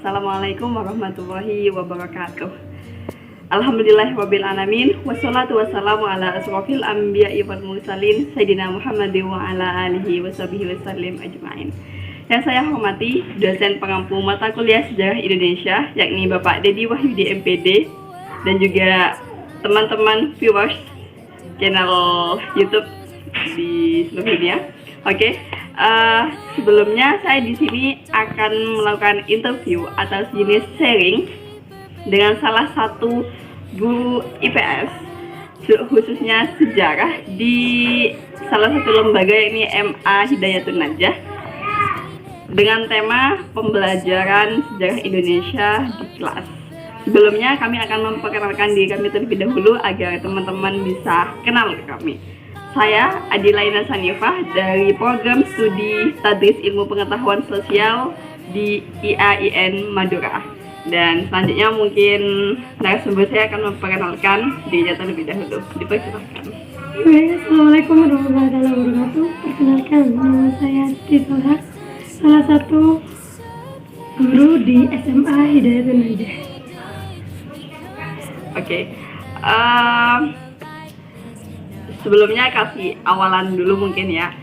Assalamualaikum warahmatullahi wabarakatuh. Alhamdulillahirabbil alamin wassalatu wassalamu ala asrofil anbiya'i wal mursalin sayyidina Muhammadin wa ala alihi washabihi wasallim ajmain. Yang saya hormati dosen pengampu mata kuliah Sejarah Indonesia yakni Bapak Dedi Wahyudi MPD dan juga teman-teman viewers channel YouTube di seluruh dunia. Oke. Sebelumnya saya di sini akan melakukan interview atau sejenis sharing dengan salah satu guru IPS khususnya sejarah di salah satu lembaga yakni MA Hidayatun Najah dengan tema pembelajaran sejarah Indonesia di kelas. Sebelumnya kami akan memperkenalkan diri kami terlebih dahulu agar teman-teman bisa kenal ke kami. Saya Adilaina Sanifah dari program studi Tadris Ilmu Pengetahuan Sosial di IAIN Madura. Dan selanjutnya mungkin narasumber saya akan memperkenalkan dirinya terlebih dahulu. Dipersilakan. Assalamualaikum warahmatullahi wabarakatuh. Perkenalkan, nama saya Tisora, salah satu guru di SMA Hidayatun Najah. Oke. Sebelumnya kasih awalan dulu mungkin ya.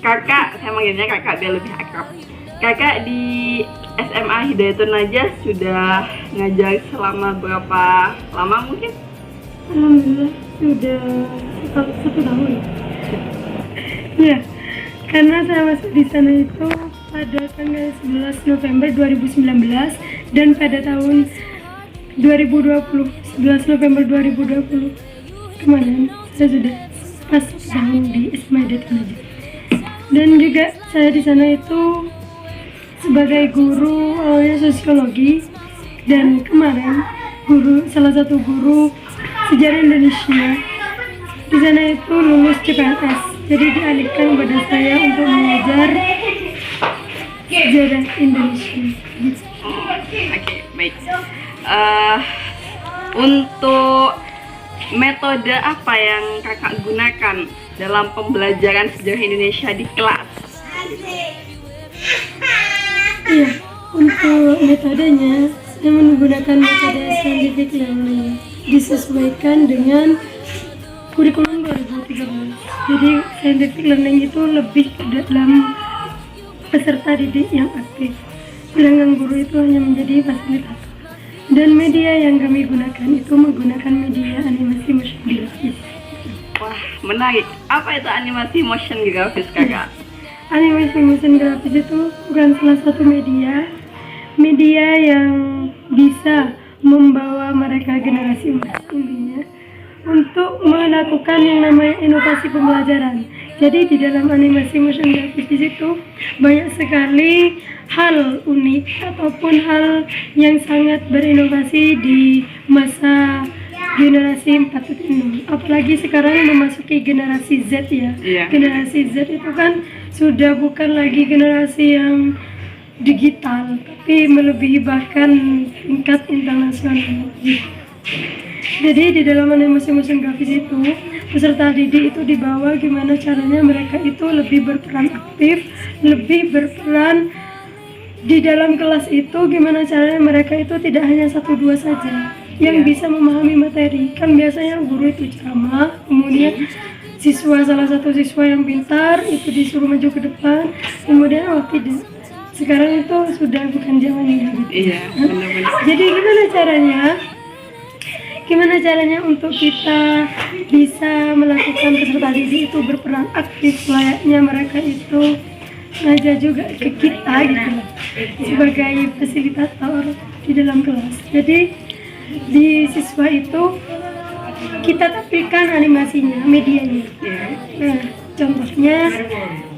Kakak, saya manggilnya kakak biar lebih akrab. Kakak di SMA Hidayatun Najah sudah ngajar selama berapa lama mungkin? Alhamdulillah sudah satu tahun. Ya, karena saya masuk di sana itu pada tanggal 11 November 2019 dan pada tahun 2020, 11 November 2020 kemarin saya sudah pas tahun di SMA Hidayatun Najah. Dan juga saya di sana itu sebagai guru awalnya sosiologi dan kemarin salah satu guru sejarah Indonesia di sana itu lulus CPNS, jadi dialihkan kepada saya untuk mengajar sejarah Indonesia. Oke, baik. Untuk metode apa yang kakak gunakan dalam pembelajaran sejarah Indonesia di kelas? Iya, untuk metodenya saya menggunakan metode scientific learning disesuaikan dengan kurikulum 2013. Jadi scientific learning itu lebih ke dalam peserta didik yang aktif, sedangkan guru itu hanya menjadi fasilitator. Dan media yang kami gunakan itu menggunakan media animasi motion grafis. Wah, menarik. Apa itu animasi motion grafis, kakak? Animasi motion grafis itu bukan salah satu media yang bisa membawa mereka generasi emas intinya untuk melakukan yang namanya inovasi pembelajaran. Jadi di dalam animasi motion grafis di situ banyak sekali hal unik ataupun hal yang sangat berinovasi di masa generasi 4.0. Apalagi sekarang memasuki generasi Z ya. Generasi Z itu kan sudah bukan lagi generasi yang digital, tapi melebihi bahkan tingkat internasional. Jadi di dalam animasi motion grafis itu peserta didik itu dibawa gimana caranya mereka itu lebih berperan aktif, lebih berperan di dalam kelas itu, gimana caranya mereka itu tidak hanya 1-2 saja yang bisa memahami materi. Kan biasanya guru itu ceramah, kemudian salah satu siswa yang pintar itu disuruh maju ke depan, kemudian tidak. Sekarang itu sudah bukan zamannya gitu. Iya, benar-benar. Jadi gimana caranya untuk kita bisa melakukan peserta didik itu berperan aktif layaknya mereka itu ngajar juga ke kita gitu sebagai fasilitator di dalam kelas. Jadi di siswa itu kita tampilkan animasinya, medianya. Nah, contohnya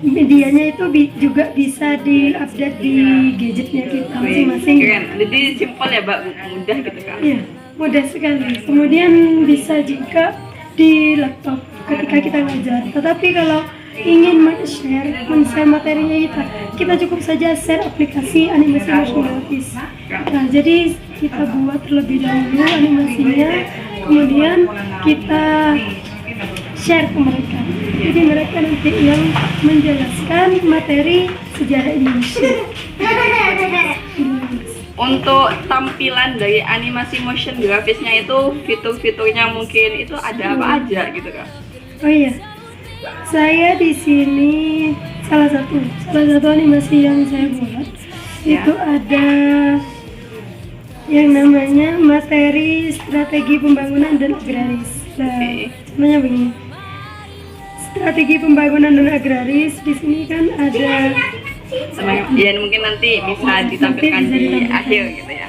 medianya itu juga bisa diupdate di gadgetnya kita masing-masing. Keren. Jadi simpel ya, Mbak, mudah gitu kan? Iya, mudah sekali. Kemudian bisa juga di laptop ketika kita ngajar. Tetapi kalau ingin men-share materinya kita cukup saja share aplikasi animasi motion grafis. Nah, jadi kita buat terlebih dahulu animasinya, kemudian kita share ke mereka. Jadi mereka nanti yang menjelaskan materi sejarah Indonesia. untuk tampilan dari animasi motion grafisnya itu fitur-fiturnya mungkin itu ada apa aja gitu Kak? Oh iya, saya di sini salah satu animasi yang saya buat Ya. itu ada yang namanya materi strategi pembangunan dan agraris. Nah, Oke. namanya begini. Strategi pembangunan dan agraris di sini kan ada Ya mungkin nanti bisa ditampilkan Nanti bisa di ditampilkan. akhir gitu ya.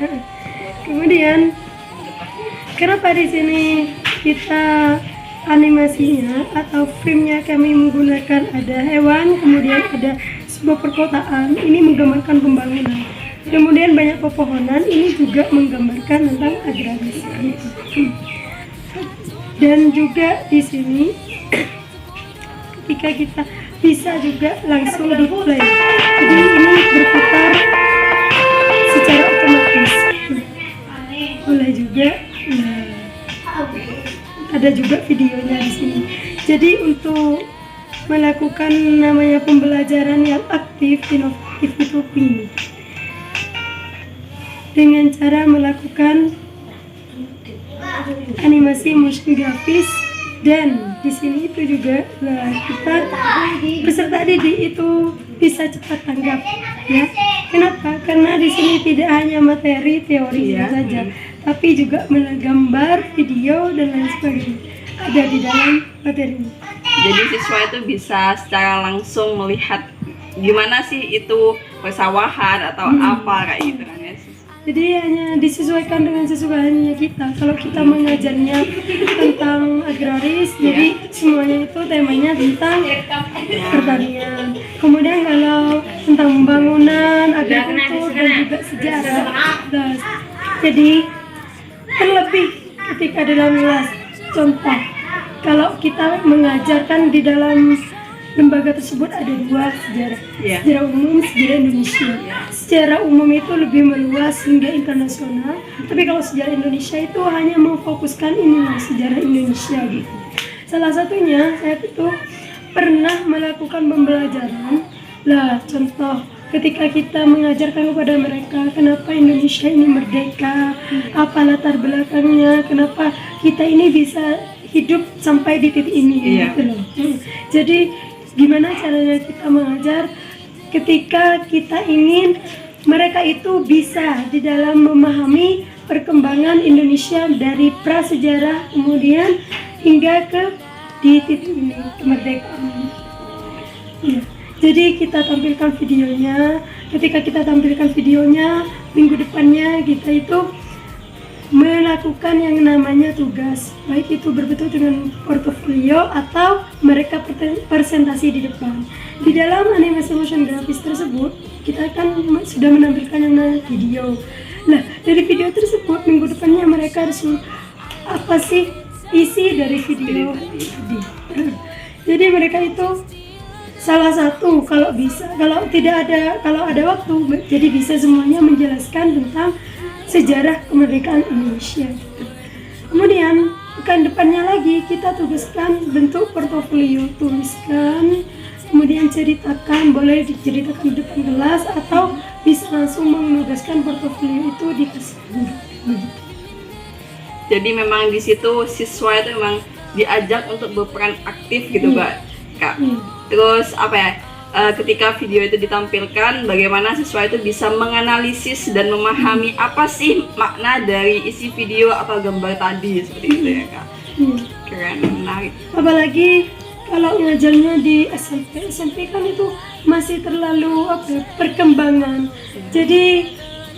Kemudian kenapa di sini kita animasinya atau filmnya kami menggunakan ada hewan, kemudian ada sebuah perkotaan, ini menggambarkan pembangunan. Kemudian banyak pepohonan, ini juga menggambarkan tentang agraris. Dan juga di sini ketika kita bisa juga langsung di play. Jadi ini berputar secara otomatis. Boleh juga. Nah, ada juga videonya di sini. Jadi untuk melakukan namanya pembelajaran yang aktif, inovatif itu begini. Dengan cara melakukan animasi motion grafis, dan di sini itu juga kita peserta didik itu bisa cepat tanggap ya. Kenapa? Karena di sini tidak hanya materi teori Iya. saja, tapi juga menggambar, video dan lain sebagainya ada di dalam materi ini. Jadi siswa itu bisa secara langsung melihat gimana sih itu persawahan atau apa kayak gitu kan ya. Jadi hanya disesuaikan dengan sesukaannya kita. Kalau kita mengajarnya tentang agraris, jadi semuanya itu temanya tentang pertanian. Kemudian kalau tentang pembangunan, agrikultur dan juga sejarah. Nah, jadi terlebih ketika dalam kelas, contoh kalau kita mengajarkan di dalam lembaga tersebut ada dua sejarah, Iya. sejarah umum, sejarah Indonesia. Sejarah umum itu lebih meluas hingga internasional, tapi kalau sejarah Indonesia itu hanya memfokuskan inilah sejarah Indonesia gitu. Salah satunya saya itu pernah melakukan pembelajaran. Lah, contoh ketika kita mengajarkan kepada mereka kenapa Indonesia ini merdeka, apa latar belakangnya, kenapa kita ini bisa hidup sampai di titik ini Iya. gitu loh. Jadi gimana caranya kita mengajar ketika kita ingin mereka itu bisa di dalam memahami perkembangan Indonesia dari prasejarah kemudian hingga ke di titik ini kemerdekaan ini. Ya. Jadi kita tampilkan videonya. Ketika kita tampilkan videonya, minggu depannya kita itu melakukan yang namanya tugas, baik itu berbentuk dengan portofolio atau mereka presentasi di depan. Di dalam animasi motion grafis tersebut, kita kan sudah menampilkan yang namanya video. Nah, dari video tersebut minggu depannya mereka harus apa sih isi dari video tadi. Jadi mereka itu salah satu kalau bisa, kalau ada waktu, jadi bisa semuanya menjelaskan tentang sejarah kemerdekaan Indonesia. Kemudian pekan depannya lagi kita tugaskan bentuk portofolio, tuliskan, kemudian ceritakan, boleh diceritakan di depan kelas atau bisa langsung menugaskan portofolio itu di kelas. Jadi memang di situ siswa itu memang diajak untuk berperan aktif gitu Kak. Terus apa ya? Ketika video itu ditampilkan, bagaimana siswa itu bisa menganalisis dan memahami apa sih makna dari isi video atau gambar tadi seperti itu ya Kak. Keren, menarik. Apalagi kalau ngajarnya di SMP kan itu masih terlalu perkembangan. Jadi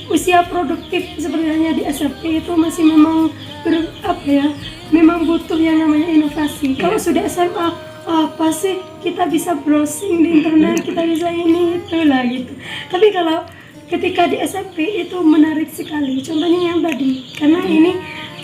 usia produktif sebenarnya di SMP itu masih memang memang butuh yang namanya inovasi. Kalau sudah SMA apa sih kita bisa browsing di internet, kita bisa ini itulah gitu. Tapi kalau ketika di SMP itu menarik sekali. Contohnya yang tadi, karena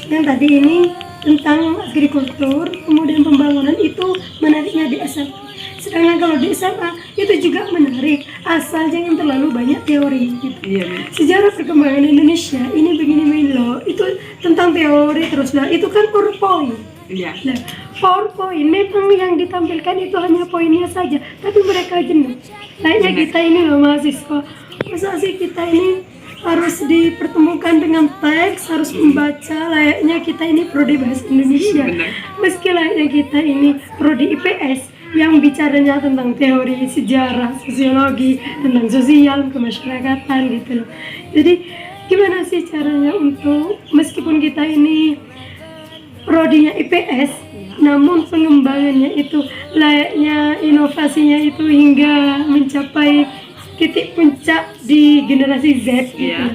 yang tadi ini tentang agrikultur, kemudian pembangunan itu menariknya di SMP. Sedangkan kalau di SMA itu juga menarik, asal jangan terlalu banyak teori gitu. Iya. Sejarah perkembangan Indonesia ini begini loh, itu tentang teori terus lah. Itu kan PowerPoint. Iya. Nah, PowerPoint memang yang ditampilkan itu hanya poinnya saja, tapi mereka jenuh. Kayaknya kita ini loh mahasiswa, masa sih kita ini harus dipertemukan dengan teks, harus membaca layaknya kita ini prodi bahasa Indonesia. Benar. Meski layaknya kita ini prodi IPS yang bicaranya tentang teori sejarah, sosiologi, tentang sosial, kemasyarakatan gitu loh. Jadi gimana sih caranya untuk meskipun kita ini prodinya IPS, namun pengembangannya itu layaknya inovasinya itu hingga mencapai titik puncak di generasi Z gitu. Iya.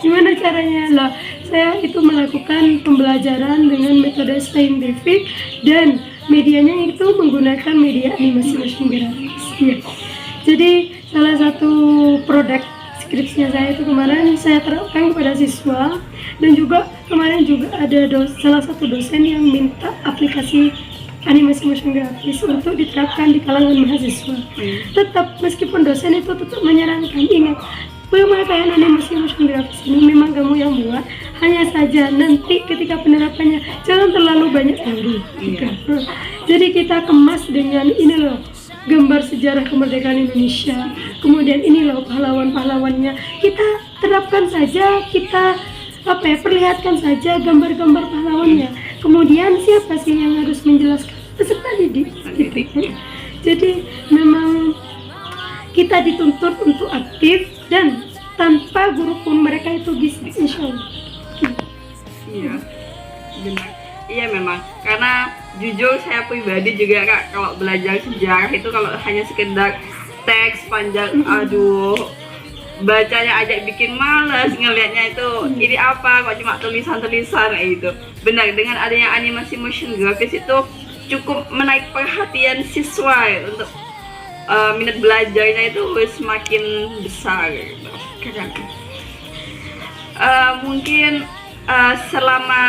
Gimana caranya lah? Saya itu melakukan pembelajaran dengan metode saintifik dan medianya itu menggunakan media animasi motion graphics. Ya. Jadi salah satu produk skripsinya saya itu kemarin saya terapkan kepada siswa, dan juga kemarin juga ada salah satu dosen yang minta aplikasi animasi motion graphics untuk diterapkan di kalangan mahasiswa. Tetap meskipun dosen itu tetap menyarankan, ingat pemakaian animasi motion graphics ini memang kamu yang buat, hanya saja nanti ketika penerapannya jangan terlalu banyak teori. Jadi kita kemas dengan ini loh, gambar sejarah kemerdekaan Indonesia, kemudian ini loh pahlawan-pahlawannya, kita terapkan saja, kita perlihatkan saja gambar-gambar pahlawannya. Kemudian siapa sih yang harus menjelaskan? Peserta didik. Gitu. Jadi memang kita dituntut untuk aktif dan tanpa guru pun mereka itu bisa, insya Allah. Iya, benar. Iya memang, karena jujur saya pribadi juga Kak, kalau belajar sejarah itu kalau hanya sekedar teks panjang, aduh, bacanya aja bikin males, ngelihatnya itu ini apa, kok cuma tulisan-tulisan kayak gitu. Benar, dengan adanya animasi motion graphics itu cukup menaik perhatian siswa ya, untuk minat belajarnya itu semakin besar gitu. Keren. Mungkin selama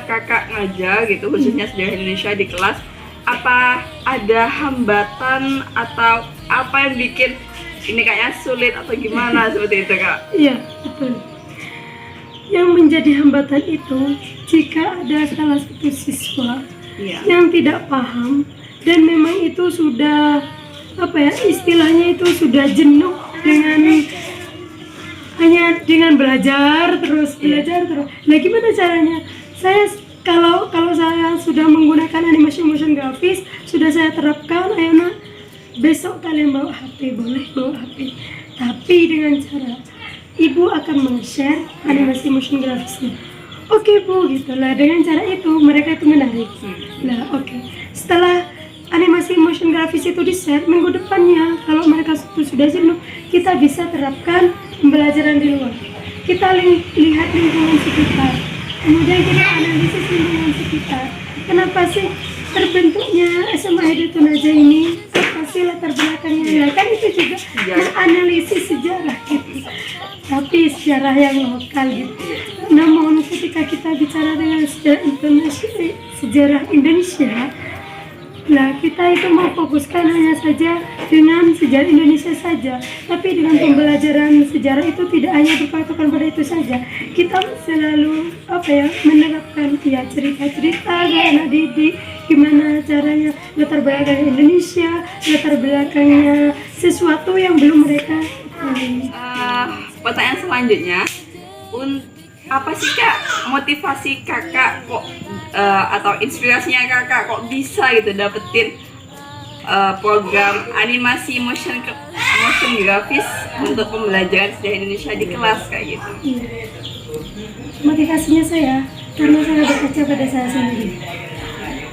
kakak ngajar gitu, khususnya sejarah Indonesia di kelas, apa ada hambatan atau apa yang bikin ini kayaknya sulit atau gimana seperti itu Kak? Iya, betul. Yang menjadi hambatan itu jika ada salah satu siswa yang tidak paham dan memang itu sudah istilahnya itu sudah jenuh dengan hanya dengan belajar terus. Nah, gimana caranya? Kalau saya sudah menggunakan animasi motion graphics, sudah saya terapkan, ayo nak, besok kalian bawa HP, boleh bawa HP, tapi dengan cara ibu akan men-share animasi motion graphicsnya. Oke bu, gitulah. Dengan cara itu mereka itu menarik. Nah, oke. Setelah animasi motion graphics itu di-share, minggu depannya kalau mereka sudah jenuh, kita bisa terapkan pembelajaran di luar. Kita lihat lingkungan sekitar, kemudian kita analisis lingkungan sekitar. Kenapa sih terbentuknya SMA Hidayatun Najah ini? Apa sih latar belakangnya? Ya kan itu juga menganalisis sejarah gitu. Tapi sejarah yang lokal gitu. Namun ketika kita bicara dengan sejarah Indonesia, nah kita itu mau fokuskan hanya saja dengan sejarah Indonesia saja, tapi dengan pembelajaran sejarah itu tidak hanya berpatokan pada itu saja. Kita selalu menerapkan cerita-cerita ke anak didik, gimana caranya latar belakang Indonesia, latar belakangnya sesuatu yang belum mereka ketahui. Pertanyaan selanjutnya, apa sih Kak motivasi kakak kok atau inspirasinya kakak kok bisa gitu dapetin program animasi motion graphics untuk pembelajaran sejarah Indonesia di kelas kayak gitu? Motivasinya saya karena saya berkaca pada saya sendiri.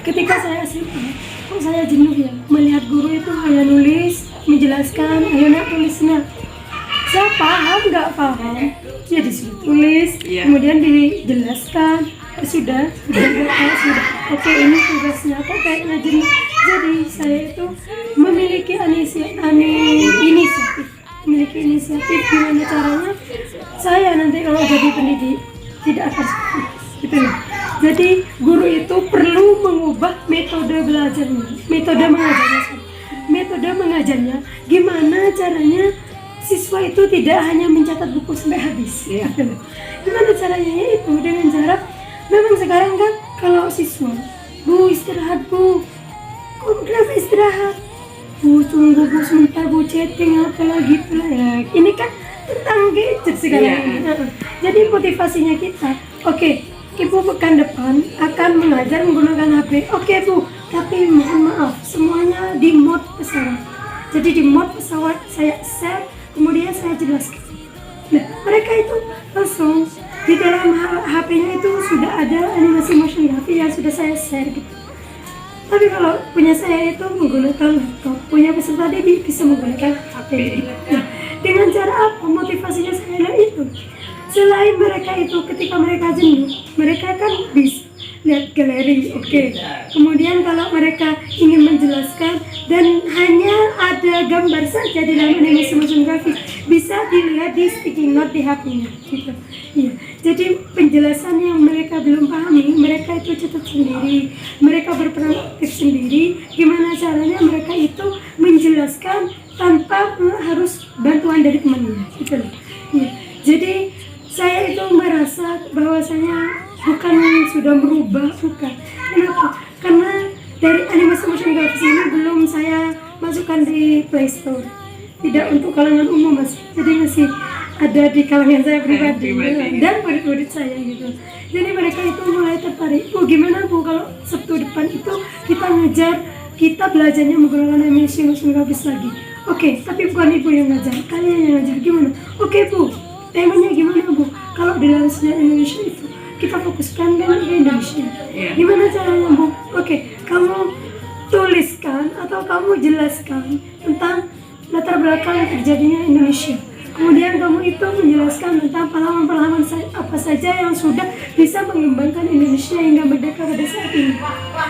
Ketika saya SMA, kok saya jenuh ya melihat guru itu hanya nulis, menjelaskan, ayo nak tulis nak. Saya paham nggak paham, ya disuruh tulis, kemudian dijelaskan, sudah. Oke, ini tugasnya, kok kayaknya jenuh. Jadi saya itu memiliki inisiatif gimana caranya saya nanti kalau jadi pendidik tidak akan seperti itu. Jadi guru itu perlu mengubah metode belajarnya, metode mengajarnya. Gimana caranya siswa itu tidak hanya mencatat buku sampai habis. Gimana caranya? Itu dengan cara, memang sekarang kan kalau siswa, bu istirahat bu, kok kenapa istirahat? Bu tunggu bu sebentar bu, chatting apa lagi pula ya. Ini kan tentang gadget sekarang. Jadi motivasinya kita, oke, Ibu pekan depan akan mengajar menggunakan HP. Oke Bu, tapi mohon maaf, semuanya di mode pesawat. Jadi di mode pesawat saya share, kemudian saya jelaskan. Nah, mereka itu langsung di dalam HP-nya itu sudah ada animasi motion graphic yang sudah saya share gitu. Tapi kalau punya saya itu menggunakan laptop, punya peserta dia bisa menggunakan HP. Nah, dengan cara apa motivasinya saya itu? Selain mereka itu ketika mereka jenuh, mereka kan bisa lihat galeri, oke. Kemudian kalau mereka ingin menjelaskan dan hanya ada gambar saja di dalam animasi motion graphic, bisa dilihat di sticky note di HP-nya gitu. Ya. Jadi penjelasan yang mereka belum pahami, mereka itu catat sendiri, mereka berperan aktif sendiri. Gimana caranya mereka itu menjelaskan tanpa harus bantuan dari temannya gitu loh. Ya. Jadi saya itu merasa bahwasanya bukan sudah berubah, bukan. Kenapa? Karena dari animasi motion graphic ini belum saya masukkan di Play Store. Tidak untuk kalangan umum mas, jadi masih ada di kalangan saya pribadi dan murid-murid saya gitu. Jadi mereka itu mulai tertarik. Oh gimana Bu kalau Sabtu depan itu kita belajarnya menggunakan animasi motion graphic lagi. Oke, tapi bukan Ibu yang ngajar, kalian yang ngajar gimana? Oke Bu, temanya gimana Bu? Kalau di dalam sejarah Indonesia itu kita fokuskan kan di Indonesia. Gimana caranya Bu? Oke, kamu tuliskan atau kamu jelaskan tentang latar belakang terjadinya Indonesia. Kemudian kamu itu menjelaskan tentang pahlawan-pahlawan apa saja yang sudah bisa mengembangkan Indonesia hingga merdeka pada saat ini.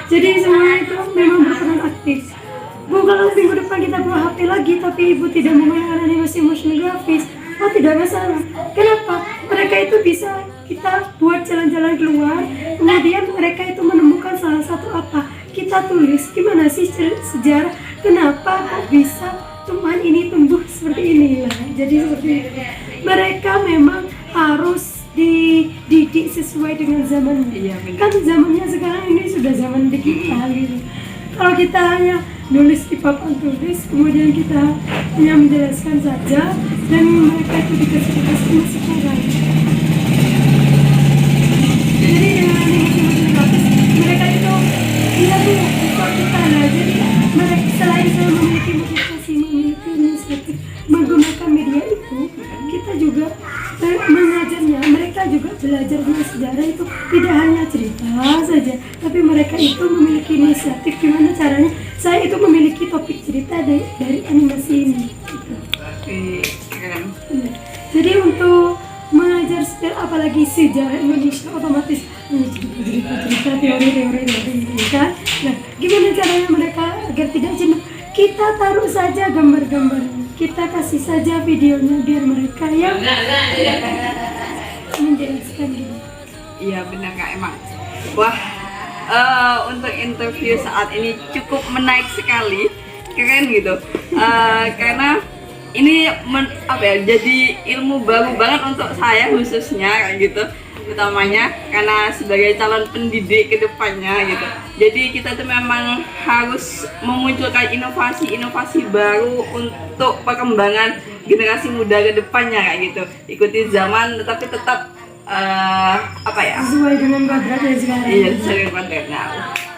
Jadi semua itu memang berperan aktif. Bu, kalau minggu depan kita bawa HP lagi tapi Ibu tidak menggunakan animasi motion graphics, oh tidak masalah. Kenapa? Mereka itu bisa kita buat jalan-jalan keluar, kemudian mereka itu menemukan salah satu apa, kita tulis gimana sih sejarah, kenapa kok bisa tumbuhan ini tumbuh seperti ini lah. Jadi seperti itu. Mereka memang harus dididik sesuai dengan zamannya. Kan zamannya sekarang ini sudah zaman digital gitu. Kalau kita hanya nulis di papan tulis, kemudian kita hanya menjelaskan saja dan mereka itu dikasih sekarang. Jadi dengan animasi grafis mereka itu iya Bu, kalau kita lah. Jadi mereka selain saya memiliki motivasi, memiliki inisiatif menggunakan media itu, kita juga mengajarnya. Mereka juga belajar dengan sejarah itu tidak hanya cerita saja, tapi mereka itu memiliki inisiatif gimana caranya saya itu memiliki topik cerita dari animasi ini gitu. Jadi untuk mengajar sejarah, apalagi sejarah Indonesia, otomatis cerita teori kan. Nah, gimana caranya mereka agar tidak jenuh? Kita taruh saja gambar-gambarnya, kita kasih saja videonya biar mereka yang menjelaskan gitu. Iya benar Kak, emang. Wah, untuk interview saat ini cukup menarik sekali, keren gitu. Karena ini jadi ilmu baru banget untuk saya khususnya kayak gitu, utamanya karena sebagai calon pendidik ke depannya gitu. Jadi kita tuh memang harus memunculkan inovasi baru untuk perkembangan generasi muda ke depannya kayak gitu. Ikuti zaman tetapi tetap sesuai dengan kodratnya sekarang. Iya, sesuai dengan kodratnya.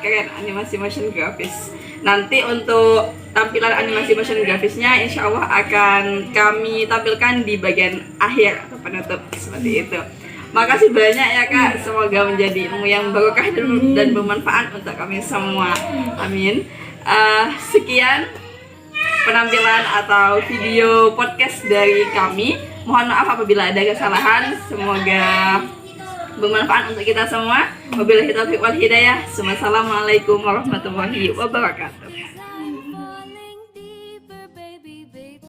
Keren animasi motion grafis. Nanti untuk tampilan animasi motion grafisnya insya Allah akan kami tampilkan di bagian akhir atau penutup seperti itu. Makasih banyak ya Kak, semoga menjadi ilmu yang barokah dan bermanfaat untuk kami semua. Amin. Sekian penampilan atau video podcast dari kami. Mohon maaf apabila ada kesalahan, semoga bermanfaat untuk kita semua. Wabillahi taufiq wal hidayah. Assalamualaikum warahmatullahi wabarakatuh.